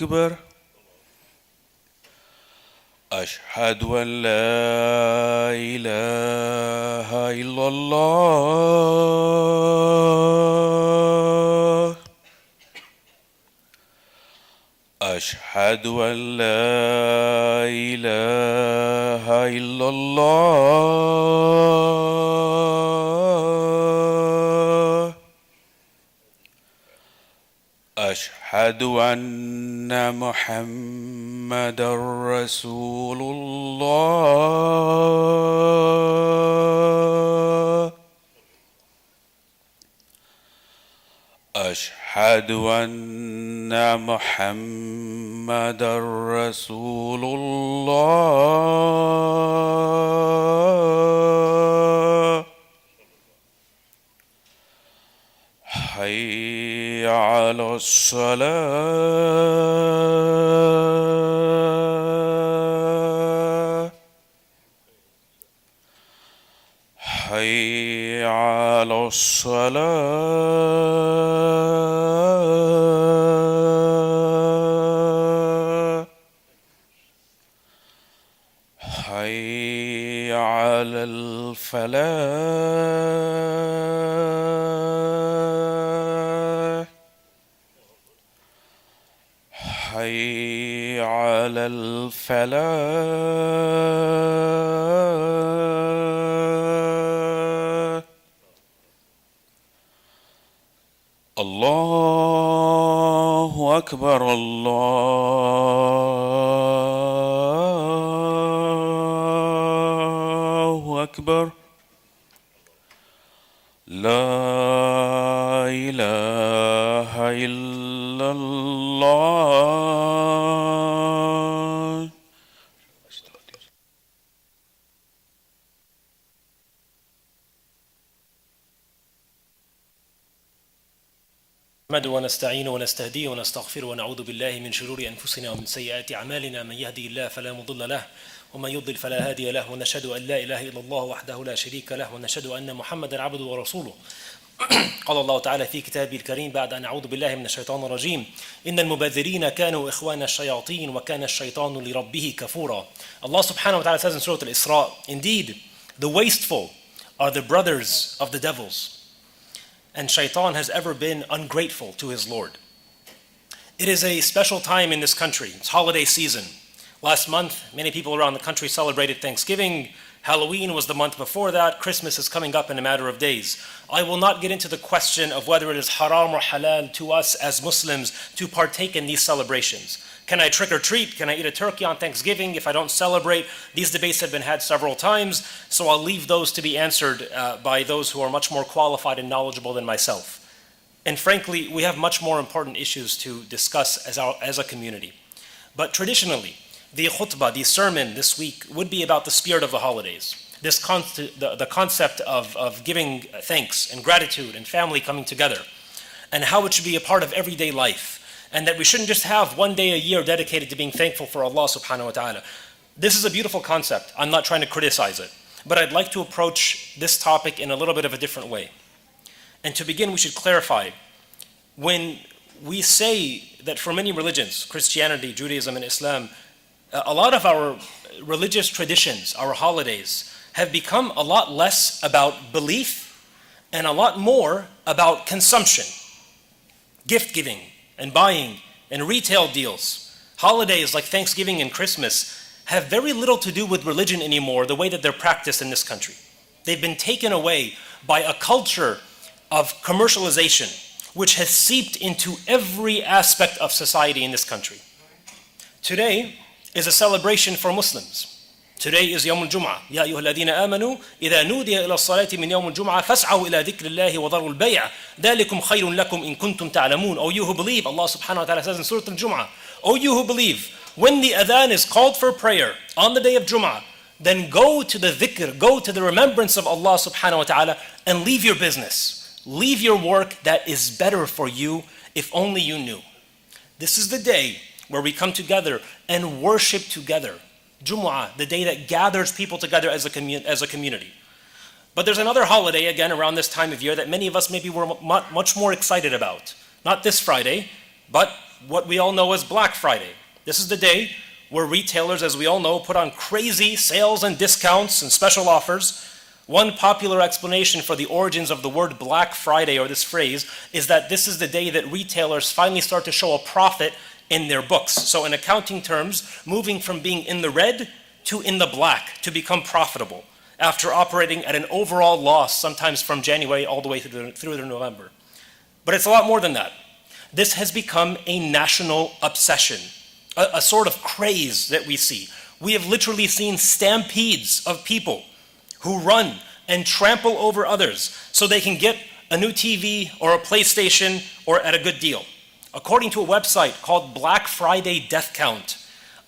أكبر أشهد أن لا إله إلا الله أشهد أن لا إله إلا الله أشهد أن محمدا رسول الله أشهد أن محمدا رسول الله حي على الصلاة حي على الصلاة حي على الفلاح حي على الفلاح الله أكبر الله أكبر لا إله إلا الله نحمده ونستعينه ونستهديه ونستغفره ونعوذ بالله من شرور أنفسنا ومن سيئات أعمالنا من يهدي الله فلا مضل له ومن يضلل فلا هادي له ونشهد أن لا إله إلا الله وحده لا شريك له ونشهد أن محمدا عبده ورسوله قال الله تعالى في كتابه الكريم بعد أن أعوذ بالله من الشيطان الرجيم إن المبذرين كانوا إخوان الشياطين وكان الشيطان لربه كفورا. Allah subhanahu wa ta'ala says in Surah Al-Isra, indeed the wasteful are the brothers of the devils, and shaitan has ever been ungrateful to his Lord. It is a special time in this country. It's holiday season. Last month, many people around the country celebrated Thanksgiving. Halloween was the month before that. Christmas is coming up in a matter of days. I will not get into the question of whether it is haram or halal to us as Muslims to partake in these celebrations. Can I trick or treat? Can I eat a turkey on Thanksgiving if I don't celebrate? These debates have been had several times, so I'll leave those to be answered by those who are much more qualified and knowledgeable than myself. And frankly, we have much more important issues to discuss as a community. But traditionally, the khutbah, the sermon this week would be about the spirit of the holidays. The concept of giving thanks and gratitude and family coming together, and how it should be a part of everyday life. And that we shouldn't just have one day a year dedicated to being thankful for Allah subhanahu wa ta'ala. This is a beautiful concept. I'm not trying to criticize it. But I'd like to approach this topic in a little bit of a different way. And to begin, we should clarify, when we say that for many religions, Christianity, Judaism, and Islam, a lot of our religious traditions, our holidays, have become a lot less about belief and a lot more about consumption, gift giving, and buying, and retail deals. Holidays like Thanksgiving and Christmas have very little to do with religion anymore, the way that they're practiced in this country. They've been taken away by a culture of commercialization, which has seeped into every aspect of society in this country. Today is a celebration for Muslims. Today is Yawm al-Jummah. يا أيها الذين آمنوا إذا نودي إلى الصلاة من يوم الجمعة فاسعوا إلى ذكر الله وذروا البيع ذلكم خير لكم إن كنتم تعلمون. O you who believe, Allah subhanahu wa ta'ala says in Surah Al-Jum'ah, O you who believe, when the adhan is called for prayer on the day of Jum'ah, then go to the dhikr, go to the remembrance of Allah subhanahu wa ta'ala, and leave your business. Leave your work that is better for you if only you knew. This is the day where we come together and worship together. Jumu'ah, the day that gathers people together as a community. But there's another holiday, again, around this time of year that many of us maybe were much more excited about. Not this Friday, but what we all know as Black Friday. This is the day where retailers, as we all know, put on crazy sales and discounts and special offers. One popular explanation for the origins of the word Black Friday, or this phrase, is that this is the day that retailers finally start to show a profit in their books. So in accounting terms, moving from being in the red to in the black to become profitable after operating at an overall loss, sometimes from January all the way through to November. But it's a lot more than that. This has become a national obsession, a sort of craze that we see. We have literally seen stampedes of people who run and trample over others so they can get a new TV or a PlayStation or at a good deal. According to a website called Black Friday Death Count,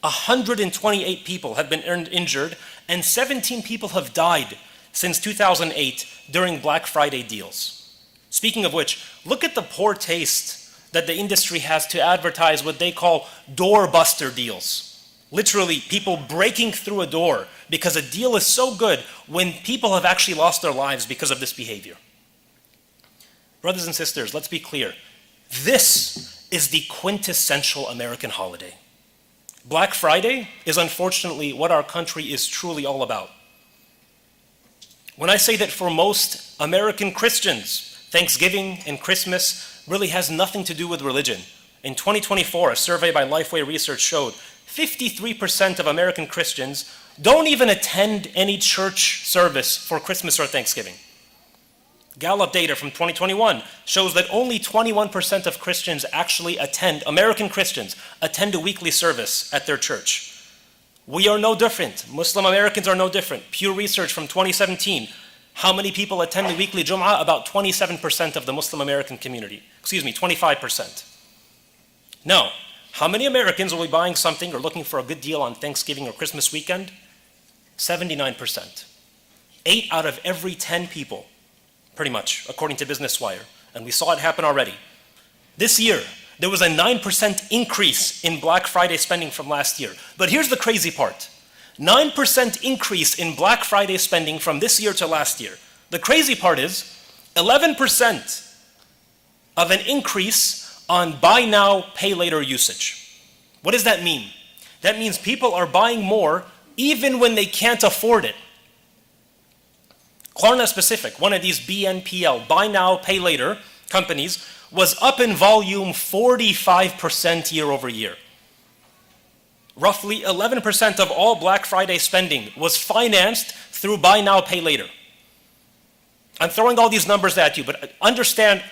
128 people have been injured and 17 people have died since 2008 during Black Friday deals. Speaking of which, look at the poor taste that the industry has to advertise what they call doorbuster deals. Literally, people breaking through a door because a deal is so good when people have actually lost their lives because of this behavior. Brothers and sisters, let's be clear. This is the quintessential American holiday. Black Friday is unfortunately what our country is truly all about. When I say that for most American Christians, Thanksgiving and Christmas really has nothing to do with religion. In 2024, a survey by Lifeway Research showed 53% of American Christians don't even attend any church service for Christmas or Thanksgiving. Gallup data from 2021 shows that only 21% of Christians actually attend, American Christians, attend a weekly service at their church. We are no different. Muslim Americans are no different. Pew Research from 2017, how many people attend the weekly Jummah? About 27% of the Muslim American community. 25%. Now, how many Americans will be buying something or looking for a good deal on Thanksgiving or Christmas weekend? 79%. 8 out of every 10 people, pretty much, according to Business Wire. And we saw it happen already. This year, there was a 9% increase in Black Friday spending from last year. But here's the crazy part. 9% increase in Black Friday spending from this year to last year. The crazy part is 11% of an increase on buy now, pay later usage. What does that mean? That means people are buying more even when they can't afford it. Klarna Specific, one of these BNPL, buy now, pay later companies, was up in volume 45% year over year. Roughly 11% of all Black Friday spending was financed through buy now, pay later. I'm throwing all these numbers at you, but understand,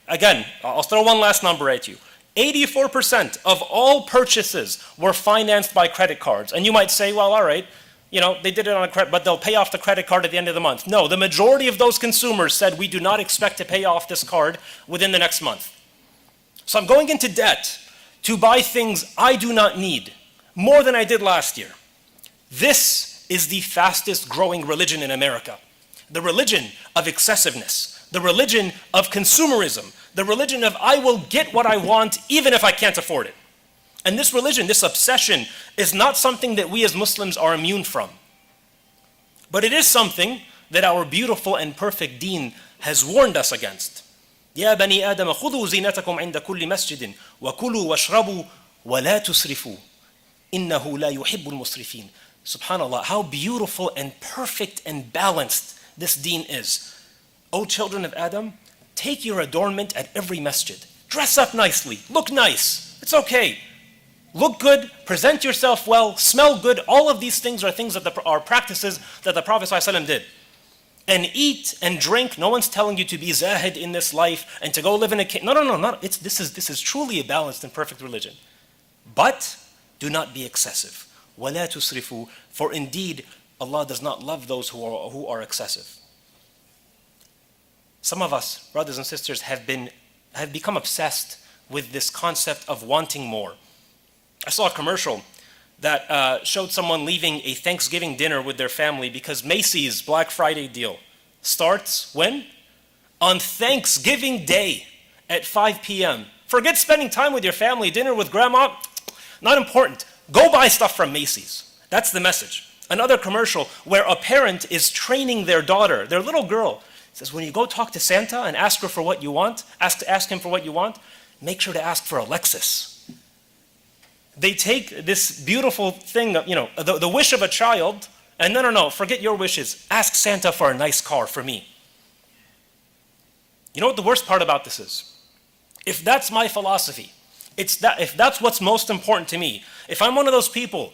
again, I'll throw one last number at you. 84% of all purchases were financed by credit cards. And you might say, well, all right, they did it on a credit, but they'll pay off the credit card at the end of the month. No, the majority of those consumers said we do not expect to pay off this card within the next month. So I'm going into debt to buy things I do not need, more than I did last year. This is the fastest growing religion in America. The religion of excessiveness, the religion of consumerism, the religion of I will get what I want even if I can't afford it. And this religion, this obsession, is not something that we as Muslims are immune from. But it is something that our beautiful and perfect deen has warned us against. يا بني آدم خذوا زينتكم عند كل مسجد وكلوا واشربوا ولا تسرفوا إنه لا يحب المسرفين. Subhanallah, how beautiful and perfect and balanced this deen is. O children of Adam, take your adornment at every masjid. Dress up nicely, look nice, it's okay. Look good, present yourself well, smell good. All of these things are things that are practices that the Prophet ﷺ did. And eat and drink. No one's telling you to be zahid in this life and to go live in a cave. No. This is truly a balanced and perfect religion. But do not be excessive. وَلَا تُسْرِفُوا. For indeed, Allah does not love those who are excessive. Some of us, brothers and sisters, have become obsessed with this concept of wanting more. I saw a commercial that showed someone leaving a Thanksgiving dinner with their family because Macy's Black Friday deal starts when? On Thanksgiving Day at 5 p.m. Forget spending time with your family, dinner with grandma, not important. Go buy stuff from Macy's. That's the message. Another commercial where a parent is training their daughter, their little girl, says when you go talk to Santa and ask her for what you want, ask him for what you want, make sure to ask for a Lexus. They take this beautiful thing, the wish of a child, and no, forget your wishes. Ask Santa for a nice car for me. You know what the worst part about this is? If that's my philosophy, if that's what's most important to me, if I'm one of those people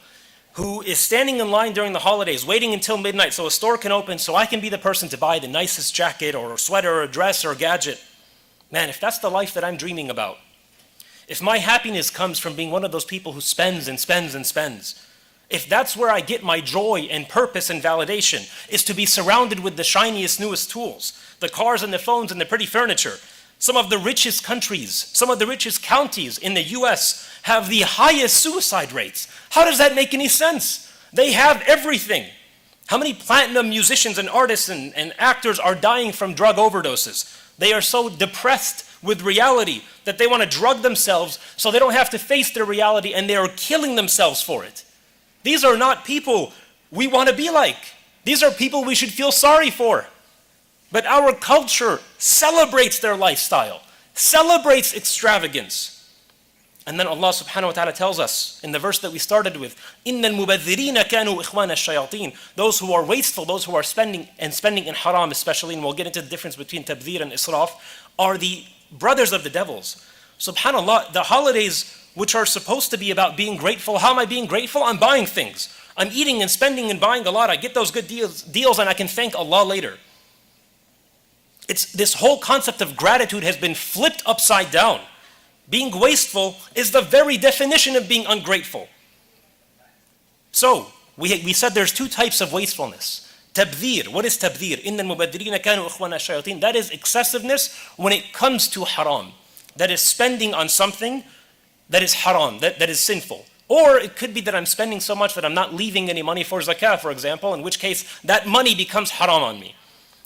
who is standing in line during the holidays, waiting until midnight so a store can open so I can be the person to buy the nicest jacket or sweater or dress or gadget, man, if that's the life that I'm dreaming about, if my happiness comes from being one of those people who spends and spends and spends, if that's where I get my joy and purpose and validation, is to be surrounded with the shiniest, newest tools, the cars and the phones and the pretty furniture. Some of the richest countries, some of the richest counties in the US have the highest suicide rates. How does that make any sense? They have everything. How many platinum musicians and artists and actors are dying from drug overdoses? They are so depressed with reality that they want to drug themselves so they don't have to face their reality, and they are killing themselves for it. These are not people we want to be like. These are people we should feel sorry for. But our culture celebrates their lifestyle, celebrates extravagance. And then Allah subhanahu wa ta'ala tells us in the verse that we started with, إِنَّ الْمُبَذِّرِينَ كَانُوا إِخْوَانَ الشَّيَاطِينَ. Those who are wasteful, those who are spending in haram especially, and we'll get into the difference between tabdhir and israf, are the brothers of the devils. SubhanAllah, the holidays which are supposed to be about being grateful, how am I being grateful? I'm buying things. I'm eating and spending and buying a lot. I get those good deals and I can thank Allah later. It's this whole concept of gratitude has been flipped upside down. Being wasteful is the very definition of being ungrateful. So, we said there's two types of wastefulness. Tabdhir. What is tabdhir? إِنَّ الْمُبَذِّرِينَ كَانُوا إِخْوَانَ الشَّيَاطِينَ. That is excessiveness when it comes to haram. That is spending on something that is haram, that is sinful. Or it could be that I'm spending so much that I'm not leaving any money for zakah, for example, in which case that money becomes haram on me.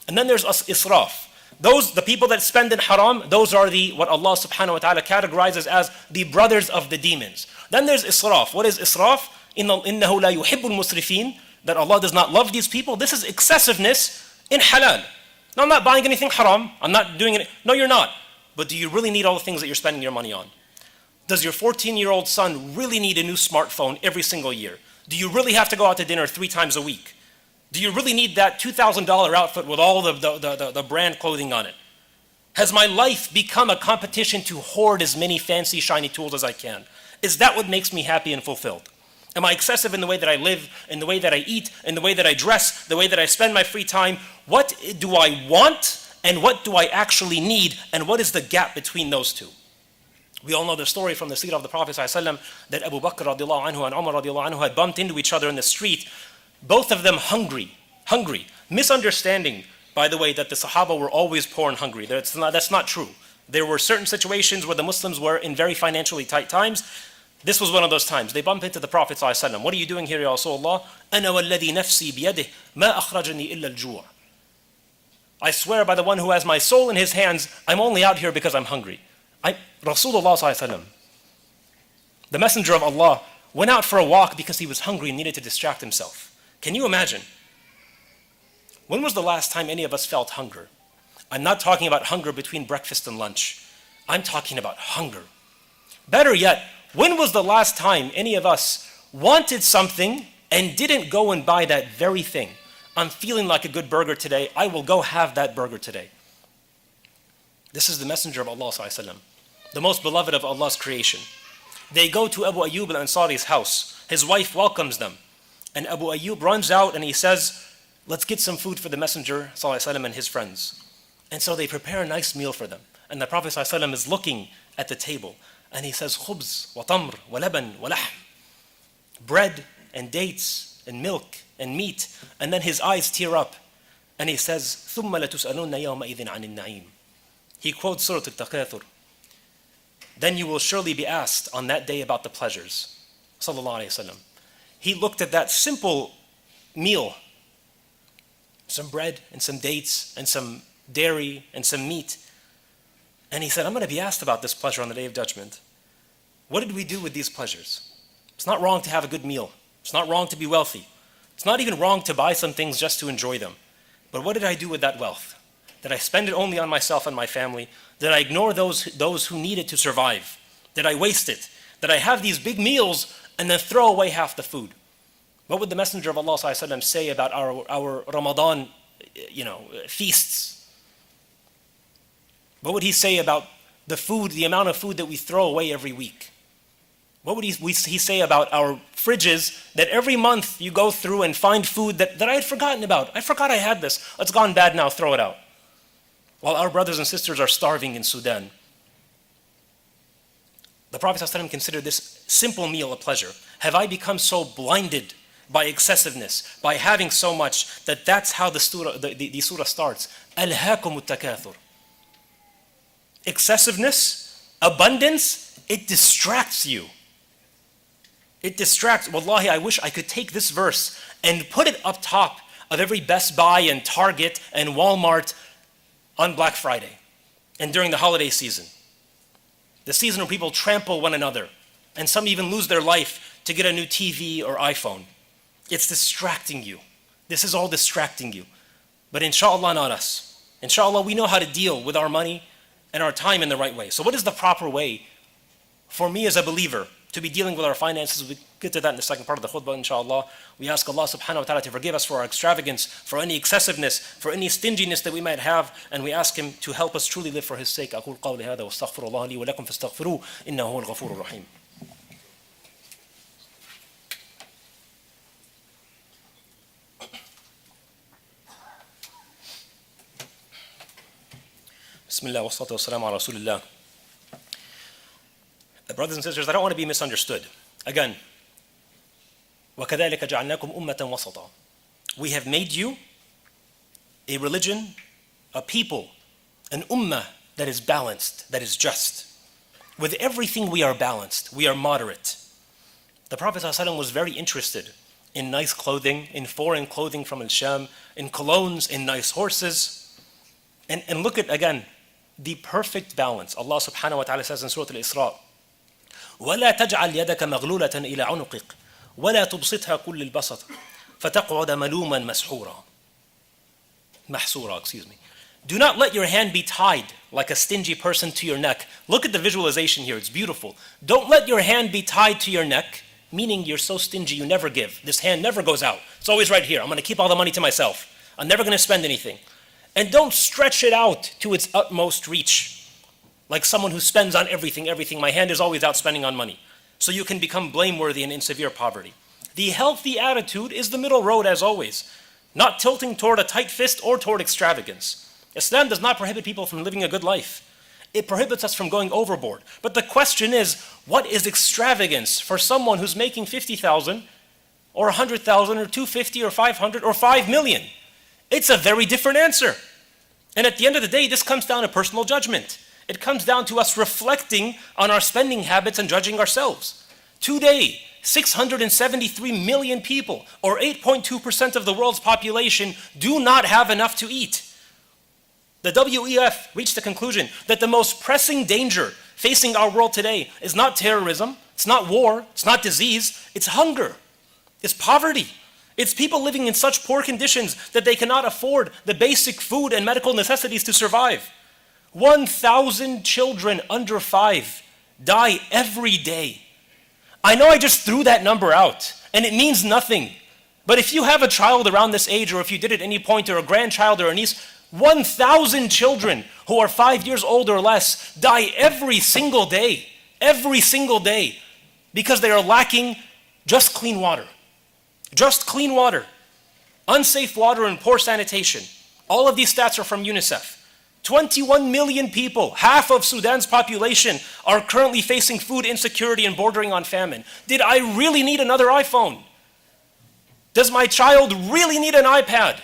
And then there's israf. The people that spend in haram, those are what Allah subhanahu wa ta'ala categorizes as the brothers of the demons. Then there's israf. What is israf? إِنَّهُ لَا يُحِبُّ الْمُسْرِفِينَ. That Allah does not love these people. This is excessiveness in halal. No, I'm not buying anything haram. I'm not doing it. No, you're not. But do you really need all the things that you're spending your money on? Does your 14-year-old son really need a new smartphone every single year? Do you really have to go out to dinner 3 times a week? Do you really need that $2,000 outfit with all the brand clothing on it? Has my life become a competition to hoard as many fancy, shiny tools as I can? Is that what makes me happy and fulfilled? Am I excessive in the way that I live, in the way that I eat, in the way that I dress, the way that I spend my free time? What do I want and what do I actually need, and what is the gap between those two? We all know the story from the seerah of the Prophet ﷺ that Abu Bakr radiallahu anhu and Omer radiallahu anhu had bumped into each other in the street, both of them hungry. Misunderstanding, by the way, that the Sahaba were always poor and hungry. That's not true. There were certain situations where the Muslims were in very financially tight times. This was one of those times. They bumped into the Prophet ﷺ. What are you doing here, Ya Rasulullah? أَنَا وَالَّذِي نَفْسِي بِيَدِهِ مَا أَخْرَجَنِي إِلَّا الْجُوعِ. I swear by the one who has my soul in his hands, I'm only out here because I'm hungry. Rasulullah ﷺ, the Messenger of Allah, went out for a walk because he was hungry and needed to distract himself. Can you imagine? When was the last time any of us felt hunger? I'm not talking about hunger between breakfast and lunch. I'm talking about hunger. Better yet, when was the last time any of us wanted something and didn't go and buy that very thing? I'm feeling like a good burger today. I will go have that burger today. This is the Messenger of Allah ﷺ, the most beloved of Allah's creation. They go to Abu Ayyub al-Ansari's house. His wife welcomes them. And Abu Ayyub runs out and he says, let's get some food for the Messenger ﷺ and his friends. And so they prepare a nice meal for them. And the Prophet ﷺ is looking at the table. And he says, khubz, wa tamr, wa laban, wa lahm. Bread and dates and milk and meat. And then his eyes tear up. And he says, ثُمَّ لَتُسْأَلُونَ يَوْمَئِذٍ عَنِ النَّعِيمِ. He quotes Surah Al-Takathur. Then you will surely be asked on that day about the pleasures. Sallallahu Alaihi Wasallam. He looked at that simple meal, some bread and some dates and some dairy and some meat, and he said, I'm going to be asked about this pleasure on the Day of Judgment. What did we do with these pleasures? It's not wrong to have a good meal. It's not wrong to be wealthy. It's not even wrong to buy some things just to enjoy them. But what did I do with that wealth? Did I spend it only on myself and my family? Did I ignore those who needed to survive? Did I waste it? that I have these big meals and then throw away half the food. What would the Messenger of Allah ﷺ say about our Ramadan, feasts? What would he say about the food, the amount of food that we throw away every week? What would he say about our fridges that every month you go through and find food that I had forgotten about? I forgot I had this. It's gone bad now, throw it out. While our brothers and sisters are starving in Sudan. The Prophet ﷺ considered this simple meal a pleasure. Have I become so blinded by excessiveness, by having so much, that's how the surah starts? Alhaakumut takathur. Excessiveness, abundance, it distracts you. It distracts. Wallahi, I wish I could take this verse and put it up top of every Best Buy and Target and Walmart on Black Friday and during the holiday season. The season where people trample one another and some even lose their life to get a new TV or iPhone. It's distracting you. This is all distracting you. But inshallah, not us. Inshallah, we know how to deal with our money and our time in the right way. So what is the proper way for me as a believer to be dealing with our finances? We get to that in the second part of the khutbah, inshallah. We ask Allah subhanahu wa ta'ala to forgive us for our extravagance, for any excessiveness, for any stinginess that we might have, and we ask Him to help us truly live for His sake. أقول قولي هذا واستغفر الله لي ولكم فاستغفروه إنه هو الغفور الرحيم. Bismillah wa salatu wa salam ala Rasulillah. Brothers and sisters, I don't want to be misunderstood. Again, وَكَذَلِكَ جَعَلْنَاكُمْ أُمَّةً وَسَطًا. We have made you a religion, a people, an ummah that is balanced, that is just. With everything we are balanced, we are moderate. The Prophet ﷺ was very interested in nice clothing, in foreign clothing from Al-Sham, in colognes, in nice horses. And look at, again, the perfect balance. Allah subhanahu wa ta'ala says in Surah Al-Isra, وَلَا تَجْعَلْ يَدَكَ مَغْلُولَةً إِلَى عُنُقِكَ وَلَا تُبْسِطْهَا كُلَّ الْبَسَطِ فَتَقْعُدَ مَلُومًا مَحْسُورًا. Do not let your hand be tied like a stingy person to your neck. Look at the visualization here, it's beautiful. Don't let your hand be tied to your neck, meaning you're so stingy you never give. This hand never goes out. It's always right here. I'm going to keep all the money to myself. I'm never going to spend anything. And don't stretch it out to its utmost reach. Like someone who spends on everything. My hand is always out spending on money. So you can become blameworthy and in severe poverty. The healthy attitude is the middle road as always. Not tilting toward a tight fist or toward extravagance. Islam does not prohibit people from living a good life. It prohibits us from going overboard. But the question is, what is extravagance for someone who's making 50,000 or 100,000 or 250 or 500 or 5 million? It's a very different answer. And at the end of the day, this comes down to personal judgment. It comes down to us reflecting on our spending habits and judging ourselves. Today, 673 million people, or 8.2% of the world's population, do not have enough to eat. The WEF reached the conclusion that the most pressing danger facing our world today is not terrorism, it's not war, it's not disease, it's hunger, it's poverty. It's people living in such poor conditions that they cannot afford the basic food and medical necessities to survive. 1,000 children under 5 die every day. I know I just threw that number out, and it means nothing. But if you have a child around this age, or if you did at any point, or a grandchild or a niece, 1,000 children who are 5 years old or less die every single day, because they are lacking just clean water. Just clean water, unsafe water and poor sanitation. All of these stats are from UNICEF. 21 million people, half of Sudan's population, are currently facing food insecurity and bordering on famine. Did I really need another iPhone? Does my child really need an iPad?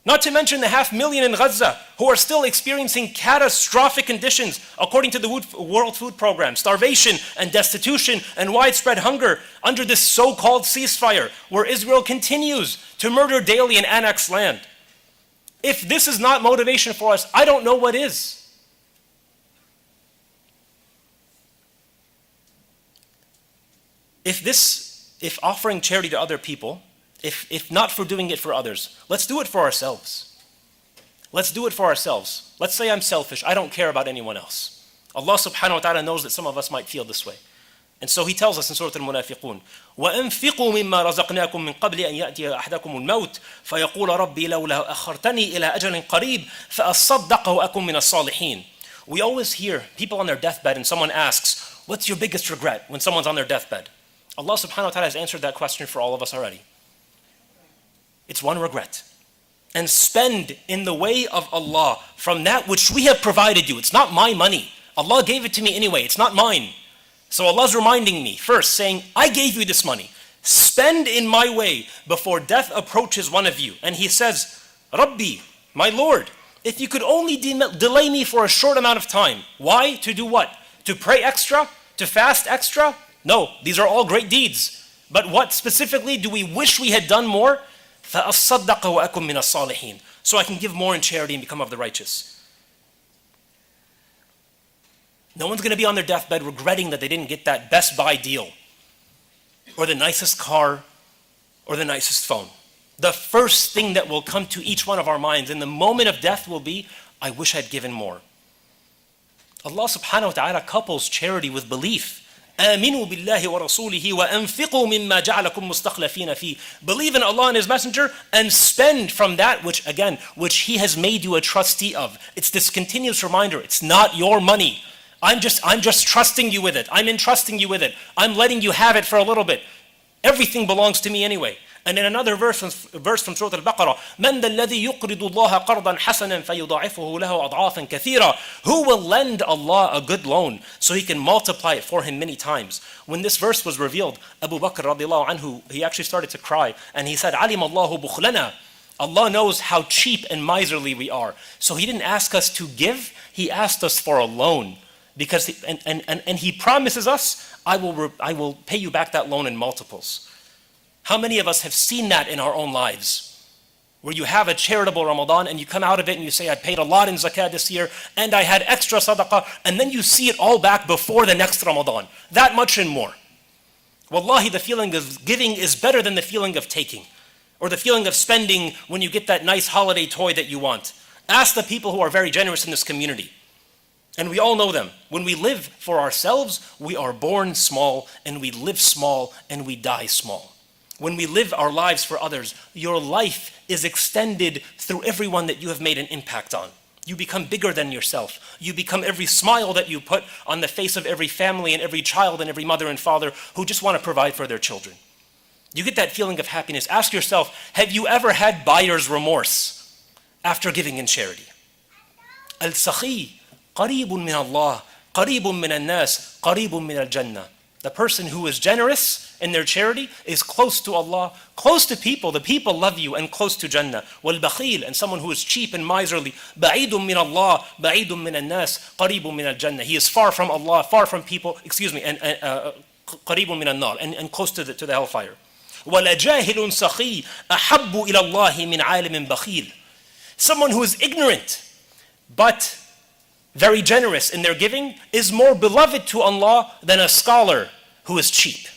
Not to mention the 500,000 in Gaza who are still experiencing catastrophic conditions according to the World Food Program, starvation and destitution and widespread hunger under this so-called ceasefire where Israel continues to murder daily and annex land. If this is not motivation for us, I don't know what is. If offering charity to other people, if not for doing it for others, let's do it for ourselves. Let's do it for ourselves. Let's say I'm selfish. I don't care about anyone else. Allah subhanahu wa ta'ala knows that some of us might feel this way. And so He tells us in Surah Al-Munafiqun, وَأَنفِقُوا مِمَّا رَزَقْنَاكُم مِّن قَبْلِ أَن يَأْتِيَ أَحَدَكُمُ الْمَوْتُ فَيَقُولَ رَبِّي لَوْلَا أَخَّرْتَنِي إِلَى أَجَلٍ قَرِيبٍ فَأَصَّدَّقَ وَأَكُن مِّنَ الصَّالِحِينَ. We always hear people on their deathbed and someone asks, what's your biggest regret when someone's on their deathbed? Allah subhanahu wa ta'ala has answered that question for all of us already. It's one regret. And spend in the way of Allah from that which we have provided you. It's not my money. Allah gave it to me anyway. It's not mine. So Allah's reminding me first, saying, I gave you this money. Spend in my way before death approaches one of you. And he says, Rabbi, my Lord, if you could only delay me for a short amount of time. Why? To do what? To pray extra? To fast extra? No, these are all great deeds. But what specifically do we wish we had done more? فَأَصَّدَّقَ وَأَكُن مِّنَ الصَّالِحِينَ. So I can give more in charity and become of the righteous. No one's going to be on their deathbed regretting that they didn't get that Best Buy deal, or the nicest car, or the nicest phone. The first thing that will come to each one of our minds in the moment of death will be, I wish I'd given more. Allah subhanahu wa ta'ala couples charity with belief. آمنوا بالله ورسوله وأنفقوا مما جعلكم مستخلفين فيه. Believe in Allah and His Messenger and spend from that which He has made you a trustee of. It's this continuous reminder, it's not your money. I'm just trusting you with it. I'm entrusting you with it. I'm letting you have it for a little bit. Everything belongs to me anyway. And in another verse from Surah Al-Baqarah, مَنْ ذَا الَّذِي يُقْرِضُ اللَّهَ قَرْضًا حَسَنًا فَيُضَاعِفُهُ لَهُ أَضْعَافًا كَثِيرًا. Who will lend Allah a good loan so He can multiply it for him many times? When this verse was revealed, Abu Bakr radiallahu anhu, he actually started to cry and he said, عَلِمَ اللَّهُ بُخْلَنَا. Allah knows how cheap and miserly we are. So He didn't ask us to give, He asked us for a loan. Because He promises us, I will pay you back that loan in multiples. How many of us have seen that in our own lives? Where you have a charitable Ramadan and you come out of it and you say, I paid a lot in zakah this year and I had extra sadaqah, and then you see it all back before the next Ramadan. That much and more. Wallahi, the feeling of giving is better than the feeling of taking, or the feeling of spending when you get that nice holiday toy that you want. Ask the people who are very generous in this community. And we all know them. When we live for ourselves, we are born small, and we live small, and we die small. When we live our lives for others, your life is extended through everyone that you have made an impact on. You become bigger than yourself. You become every smile that you put on the face of every family and every child and every mother and father who just want to provide for their children. You get that feeling of happiness. Ask yourself, have you ever had buyer's remorse after giving in charity? Al-Sakhi. قريب من الله قريب من الناس قريب من الجنة. The person who is generous in their charity is close to Allah, close to people. The people love you, and close to Jannah. والبخيل, and someone who is cheap and miserly, بعيد من الله بعيد من الناس قريب من الجنة. He is far from Allah, far from people, and قريب من النار, and close to the hellfire. ولجاهل سخي أحب إلى الله من عالم بخيل. Someone who is ignorant but very generous in their giving is more beloved to Allah than a scholar who is cheap.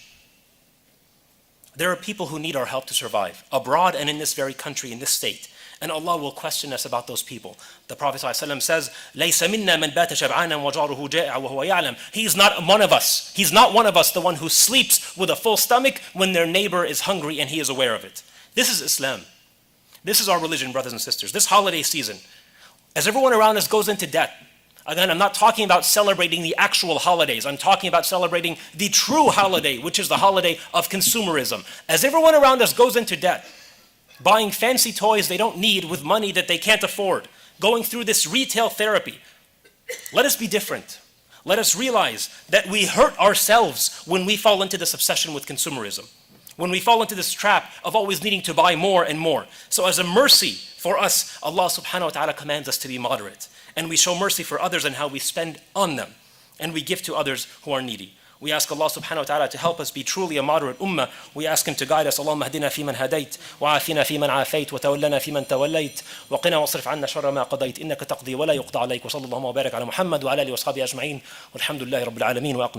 There are people who need our help to survive, abroad and in this very country, in this state. And Allah will question us about those people. The Prophet ﷺ says, لَيْسَ مِنَّا مَنْ بَاتَ شَبْعَانًا وَجَارُهُ جَائِعًا وَهُوَ يَعْلَمُ. He is not one of us. He's not one of us, the one who sleeps with a full stomach when their neighbor is hungry and he is aware of it. This is Islam. This is our religion, brothers and sisters. This holiday season, as everyone around us goes into debt, again, I'm not talking about celebrating the actual holidays. I'm talking about celebrating the true holiday, which is the holiday of consumerism. As everyone around us goes into debt, buying fancy toys they don't need with money that they can't afford, going through this retail therapy, let us be different. Let us realize that we hurt ourselves when we fall into this obsession with consumerism, when we fall into this trap of always needing to buy more and more. So as a mercy for us, Allah subhanahu wa ta'ala commands us to be moderate. And we show mercy for others in how we spend on them. And we give to others who are needy. We ask Allah subhanahu wa ta'ala to help us be truly a moderate ummah. We ask Him to guide us. Allahumma hdina fi man hadayt, wa afina fi man afayt, wa tawallana fi man tawallayt, wa qina wasrif anna sharra ma qadayt, innaka taqdi wa la yuqda alayk, wa sallallahu wa barak ala Muhammad wa ala alihi wa ashabihi ajma'in, walhamdulillahi rabbil alamin, wa aqim.